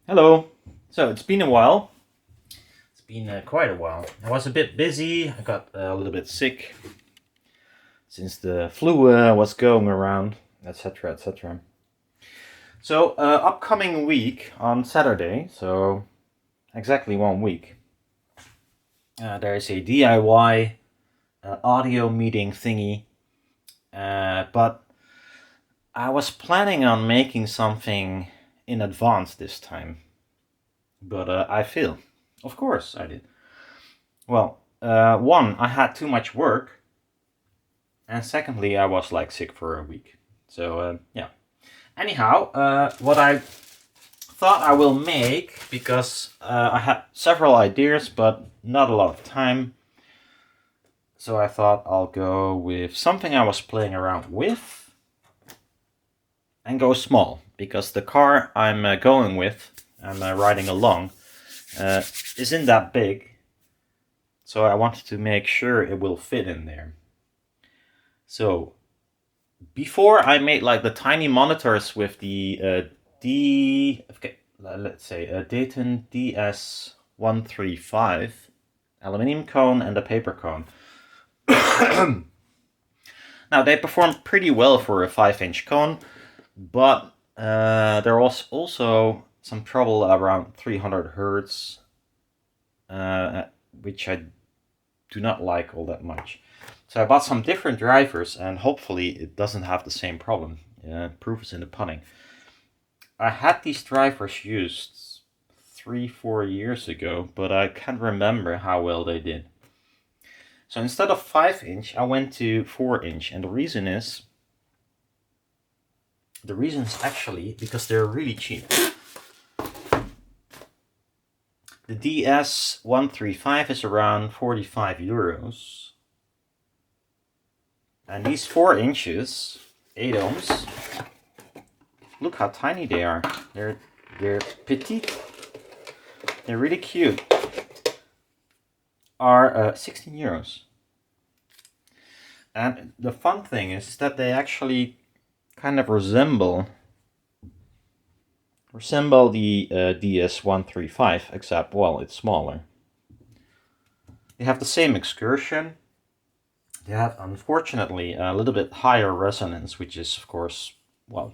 Hello. So it's been a while. It's been quite a while. I was a bit busy. I got a little bit sick since the flu was going around, etc., etc. So upcoming week on Saturday, so exactly 1 week, there is a DIY audio meeting thingy. But I was planning on making something in advance this time, but I failed. Of course I did. Well, one, I had too much work, and secondly, I was like sick for a week. So yeah. Anyhow, what I thought I will make, because I had several ideas but not a lot of time, so I thought I'll go with something I was playing around with and go small, because the car I'm going with, I'm riding along, isn't that big. So I wanted to make sure it will fit in there. So before I made like the tiny monitors with the let's say a Dayton DS135 aluminum cone and a paper cone. Now they performed pretty well for a 5-inch cone, but there was also some trouble around 300 hertz, which I do not like all that much. So I bought some different drivers, and hopefully it doesn't have the same problem. Proof is in the pudding. I had these drivers used 3-4 years ago, but I can't remember how well they did. So instead of 5-inch, I went to 4-inch, and the reason is actually because they're really cheap. The DS135 is around 45 euros. And these 4 inches, 8 ohms, look how tiny they are. They're petite. They're really cute. Are 16 euros. And the fun thing is that they actually kind of resemble the DS135, except, well, it's smaller. They have the same excursion. They have, unfortunately, a little bit higher resonance, which is, of course, well,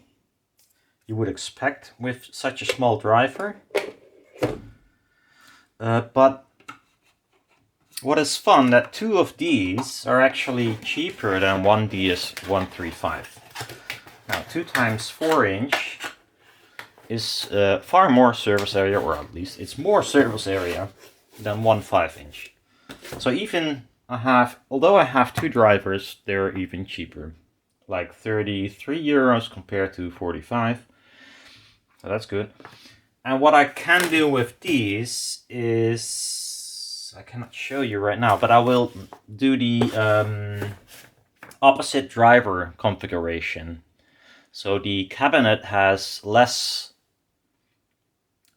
you would expect with such a small driver. But what is fun, that 2 of these are actually cheaper than one DS135. Now, 2 times 4-inch is far more surface area, or at least it's more surface area than one 5-inch. So even although I have 2 drivers, they're even cheaper, like 33 euros compared to 45. So that's good. And what I can do with these is, I cannot show you right now, but I will do the opposite driver configuration. So the cabinet has less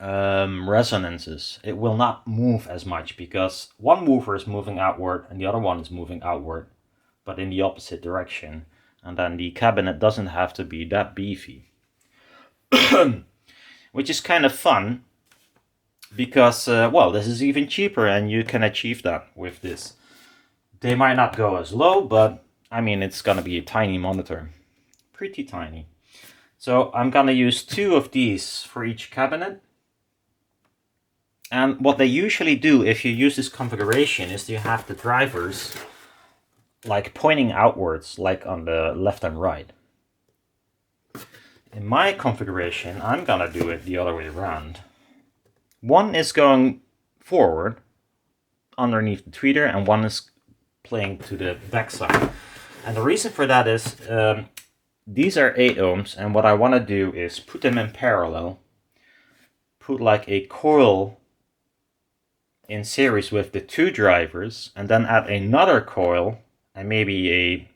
resonances. It will not move as much because one woofer is moving outward and the other one is moving outward, but in the opposite direction. And then the cabinet doesn't have to be that beefy. Which is kind of fun because, well, this is even cheaper and you can achieve that with this. They might not go as low, but I mean, it's gonna be a tiny monitor. Pretty tiny. So I'm gonna use 2 of these for each cabinet. And what they usually do if you use this configuration is you have the drivers like pointing outwards, like on the left and right. In my configuration, I'm gonna do it the other way around. One is going forward underneath the tweeter, and one is playing to the backside. And the reason for that is these are 8 ohms, and what I want to do is put them in parallel, put like a coil in series with the 2 drivers, and then add another coil and maybe a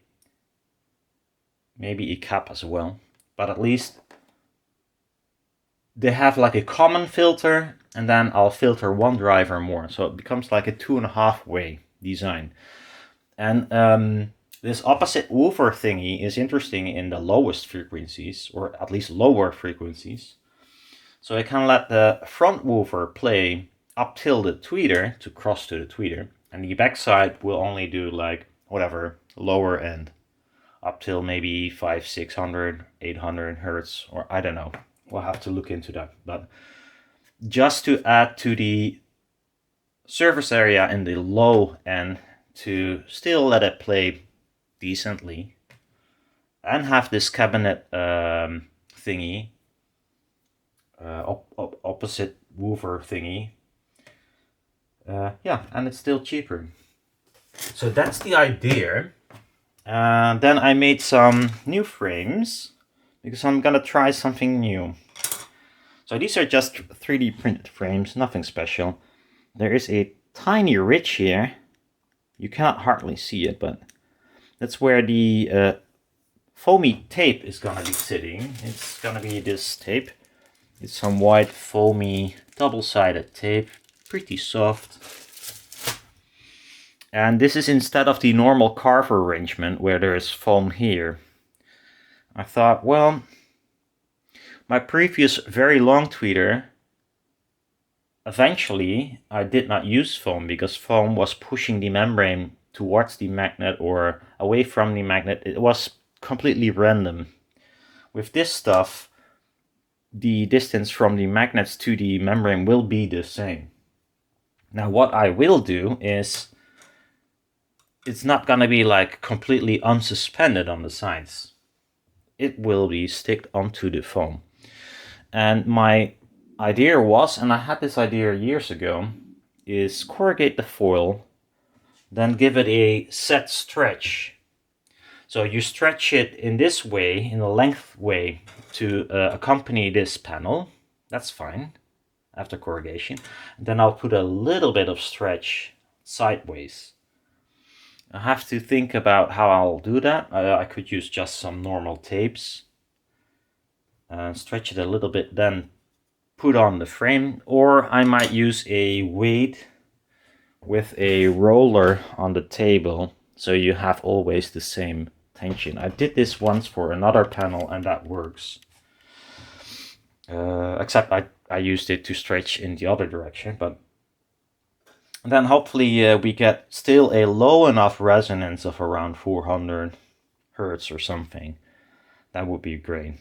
cap as well. But at least they have like a common filter, and then I'll filter one driver more. So it becomes like a 2.5 way design. And this opposite woofer thingy is interesting in the lowest frequencies, or at least lower frequencies. So I can let the front woofer play up till the tweeter to cross to the tweeter, and the backside will only do like whatever lower end up till maybe 500, 600, 800 hertz, or I don't know. We'll have to look into that. But just to add to the surface area in the low end to still let it play decently and have this cabinet thingy, opposite woofer thingy. Yeah, and it's still cheaper. So that's the idea. Then I made some new frames because I'm gonna try something new. So these are just 3D printed frames, nothing special. There is a tiny ridge here. You cannot hardly see it, but that's where the foamy tape is gonna be sitting. It's gonna be this tape. It's some white foamy double-sided tape, pretty soft. And this is instead of the normal carver arrangement where there is foam here. I thought, well, my previous very long tweeter, eventually I did not use foam because foam was pushing the membrane towards the magnet or away from the magnet. It was completely random. With this stuff, the distance from the magnets to the membrane will be the same. Now what I will do is, it's not gonna be like completely unsuspended on the sides. It will be sticked onto the foam. And my idea was, and I had this idea years ago, is corrugate the foil, then give it a set stretch. So you stretch it in this way, in a length way, to accompany this panel. That's fine, after corrugation. And then I'll put a little bit of stretch sideways. I have to think about how I'll do that. I could use just some normal tapes and stretch it a little bit, then put on the frame, or I might use a weight with a roller on the table so you have always the same tension. I did this once for another panel and that works. Except I used it to stretch in the other direction, but then hopefully we get still a low enough resonance of around 400 hertz or something. That would be great.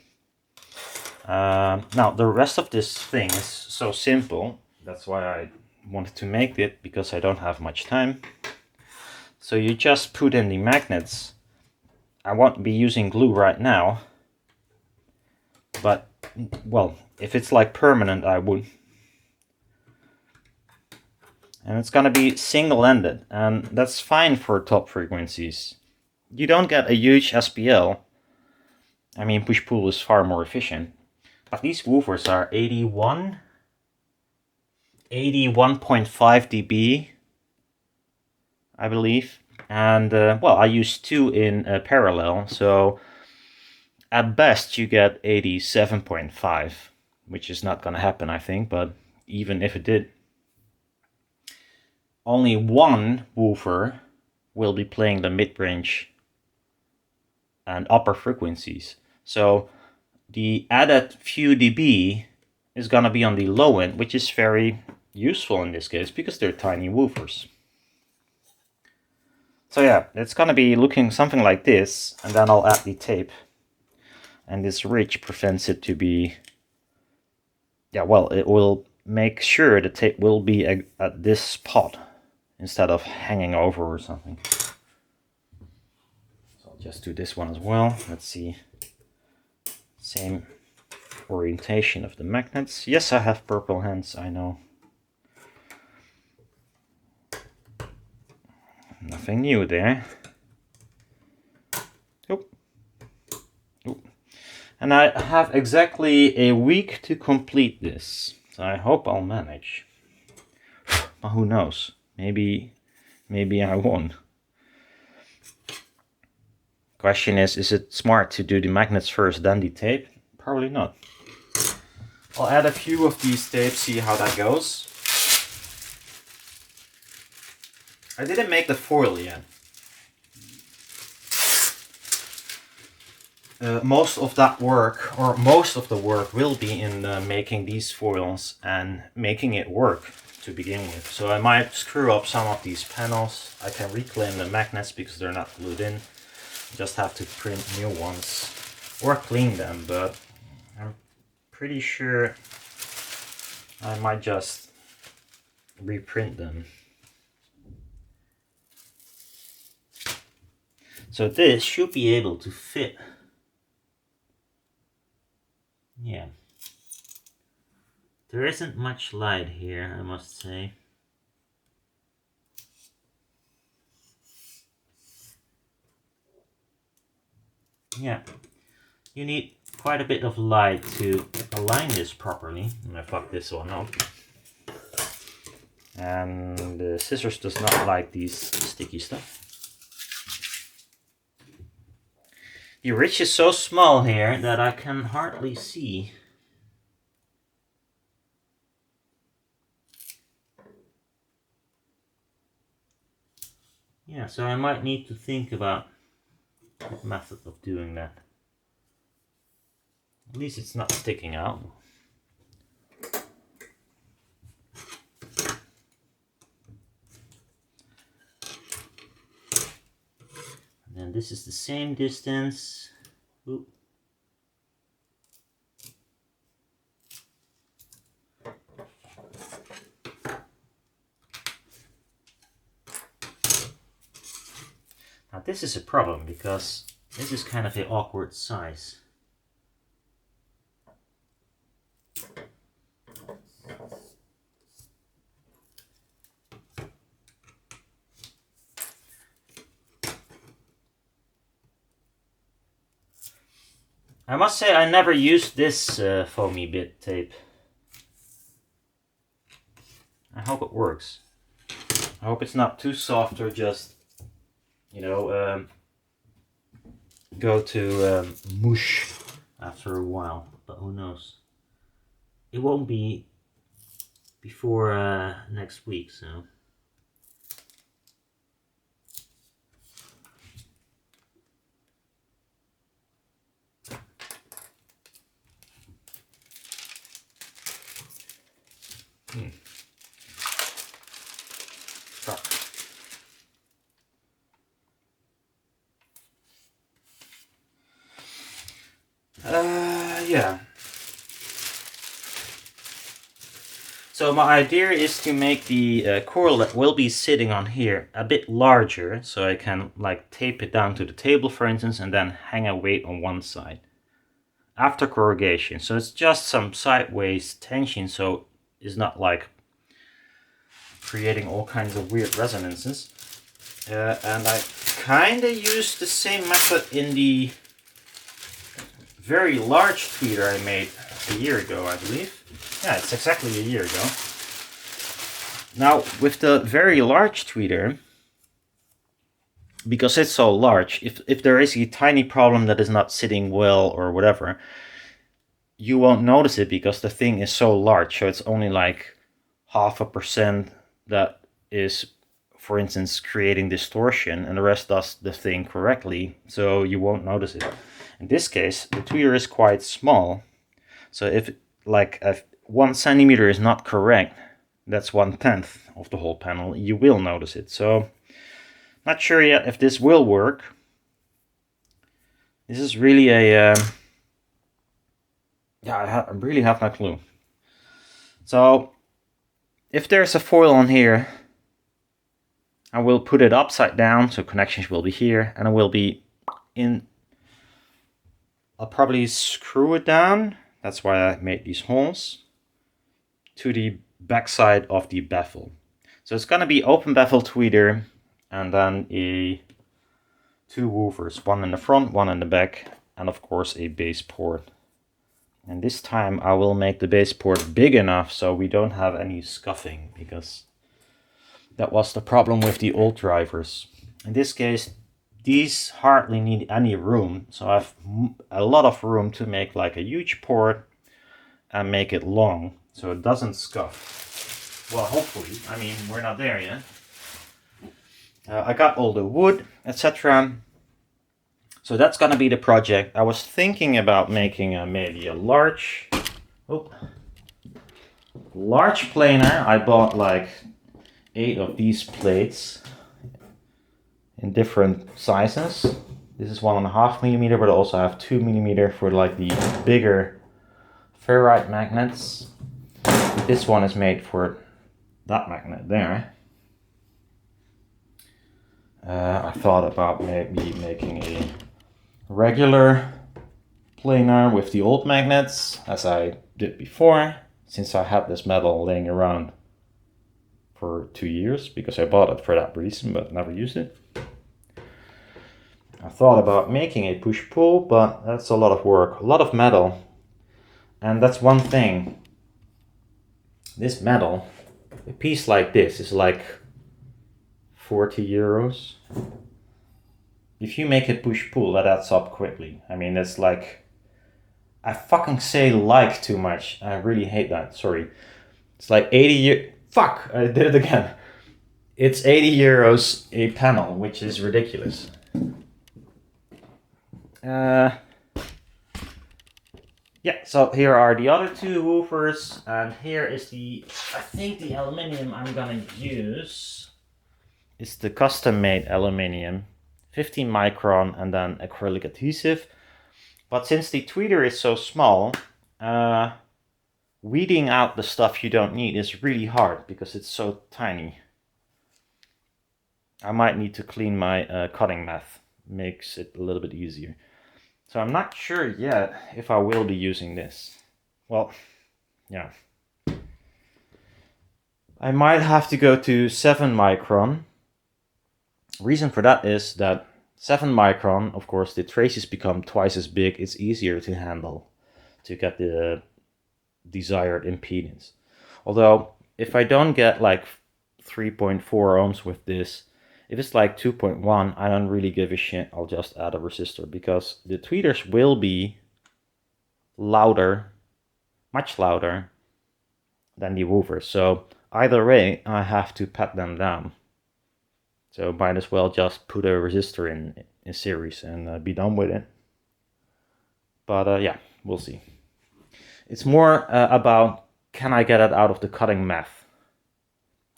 Now the rest of this thing is so simple. That's why I wanted to make it, because I don't have much time. So you just put in the magnets. I won't be using glue right now, but well, if it's like permanent I would. And it's gonna be single-ended, and that's fine for top frequencies. You don't get a huge SPL. I mean, push-pull is far more efficient. But these woofers are 81.5 dB, I believe. And, well, I use two in parallel, so at best you get 87.5, which is not gonna happen, I think, but even if it did, only one woofer will be playing the mid-range and upper frequencies. So the added few dB is gonna be on the low end, which is very useful in this case because they're tiny woofers. So yeah, it's gonna be looking something like this, and then I'll add the tape. And this ridge prevents it to be, yeah, well, it will make sure the tape will be at this spot instead of hanging over or something. So I'll just do this one as well. Let's see. Same orientation of the magnets. Yes, I have purple hands, I know. Nothing new there. Oop. Oop. And I have exactly a week to complete this. So I hope I'll manage. But who knows? Maybe I won't. Question is it smart to do the magnets first, then the tape? Probably not. I'll add a few of these tapes, see how that goes. I didn't make the foil yet. most of that work, or most of the work, will be in making these foils and making it work to begin with. So I might screw up some of these panels. I can reclaim the magnets because they're not glued in. Just have to print new ones or clean them, but I'm pretty sure I might just reprint them. So this should be able to fit. Yeah. There isn't much light here, I must say. Yeah. You need quite a bit of light to align this properly. I'm gonna fuck this one up. And the scissors does not like these sticky stuff. The ridge is so small here that I can hardly see. Yeah, so I might need to think about the method of doing that. At least it's not sticking out. And then this is the same distance. Oop. Now this is a problem because this is kind of an awkward size. I must say I never used this foamy bit tape. I hope it works. I hope it's not too soft or just, you know, go to mush after a while, but who knows. It won't be before next week, so. Yeah. So my idea is to make the coral that will be sitting on here a bit larger, so I can like tape it down to the table, for instance, and then hang a weight on one side after corrugation. So it's just some sideways tension, so it's not like creating all kinds of weird resonances. And I kind of used the same method in the very large tweeter I made a year ago, I believe. Yeah, it's exactly a year ago. Now, with the very large tweeter, because it's so large, if there is a tiny problem that is not sitting well or whatever, you won't notice it because the thing is so large. So it's only like 0.5% that is, for instance, creating distortion, and the rest does the thing correctly, so you won't notice it. In this case, the tweeter is quite small, so if 1 centimeter is not correct, that's 1/10 of the whole panel, you will notice it. So, not sure yet if this will work. This is really a... yeah, I really have no clue. So, if there's a foil on here, I will put it upside down, so connections will be here, and it will be in... I'll probably screw it down, that's why I made these holes, to the backside of the baffle. So it's going to be open baffle tweeter, and then 2 woofers, one in the front, one in the back, and of course a base port. And this time I will make the base port big enough so we don't have any scuffing, because that was the problem with the old drivers. In this case, these hardly need any room, so I have a lot of room to make like a huge port and make it long so it doesn't scuff. Well, hopefully. I mean, we're not there yet. I got all the wood, etc. So that's gonna be the project. I was thinking about making maybe a large planer. I bought like 8 of these plates in different sizes. This is 1.5 millimeter, but I also have 2 millimeter for like the bigger ferrite magnets. This one is made for that magnet there. I thought about maybe making a regular planar with the old magnets, as I did before, since I had this metal laying around for 2 years, because I bought it for that reason but never used it. I thought about making a push-pull, but that's a lot of work, a lot of metal. And that's one thing. This metal, a piece like this is like 40 euros. If you make it push-pull, that adds up quickly. I mean, that's like... I fucking say like too much. I really hate that, sorry. It's like 80 Fuck, I did it again. It's 80 euros a panel, which is ridiculous. Yeah, so here are the other 2 woofers, and here is I think the aluminium I'm gonna use. It's the custom-made aluminium, 15 micron, and then acrylic adhesive. But since the tweeter is so small, weeding out the stuff you don't need is really hard because it's so tiny. I might need to clean my cutting mat, makes it a little bit easier. So I'm not sure yet if I will be using this. Well, yeah. I might have to go to 7 micron. Reason for that is that 7 micron, of course, the traces become twice as big. It's easier to handle to get the desired impedance. Although, if I don't get like 3.4 ohms with this, if it's like 2.1, I don't really give a shit. I'll just add a resistor because the tweeters will be louder, much louder than the woofers. So either way, I have to pat them down. So might as well just put a resistor in series and be done with it. But yeah, we'll see. It's more about, can I get it out of the cutting mat?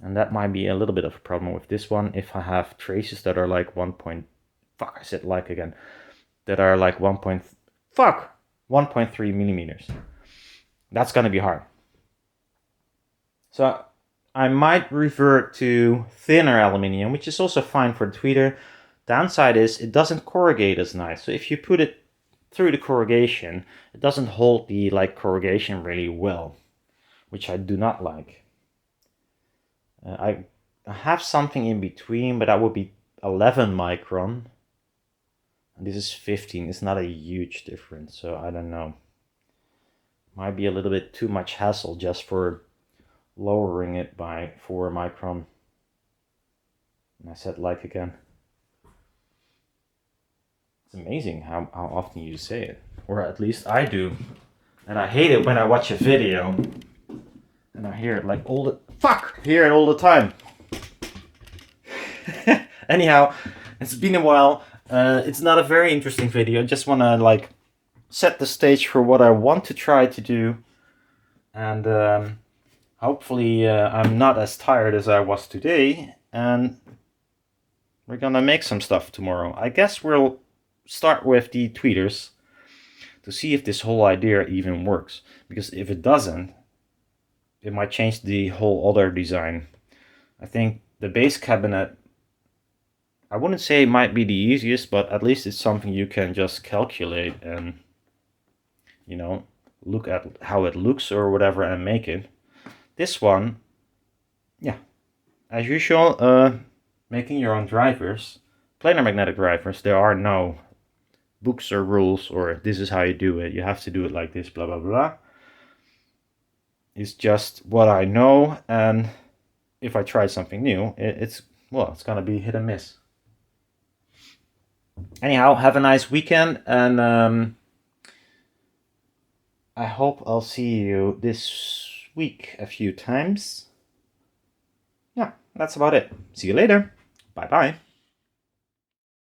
And that might be a little bit of a problem with this one if I have traces that are like 1.3 millimeters. That's gonna be hard. So I might revert to thinner aluminium, which is also fine for the tweeter. Downside is it doesn't corrugate as nice. So if you put it through the corrugation, it doesn't hold the corrugation really well, which I do not like. I have something in between, but that would be 11 micron. And this is 15. It's not a huge difference, so I don't know. Might be a little bit too much hassle just for lowering it by 4 micron. And I said like again. It's amazing how often you say it. Or at least I do. And I hate it when I watch a video and I hear it like hear it all the time. Anyhow, it's been a while. It's not a very interesting video. I just want to set the stage for what I want to try to do. And hopefully I'm not as tired as I was today. And we're gonna make some stuff tomorrow. I guess we'll start with the tweeters to see if this whole idea even works. Because if it doesn't, it might change the whole other design. I think the base cabinet, I wouldn't say it might be the easiest, but at least it's something you can just calculate and, you know, look at how it looks or whatever and make it. This one, yeah, as usual, making your own drivers, planar magnetic drivers. There are no books or rules or this is how you do it. You have to do it like this, blah, blah, blah. It's just what I know, and if I try something new, it's gonna be hit and miss. Anyhow, have a nice weekend, and I hope I'll see you this week a few times. Yeah, that's about it. See you later. Bye bye.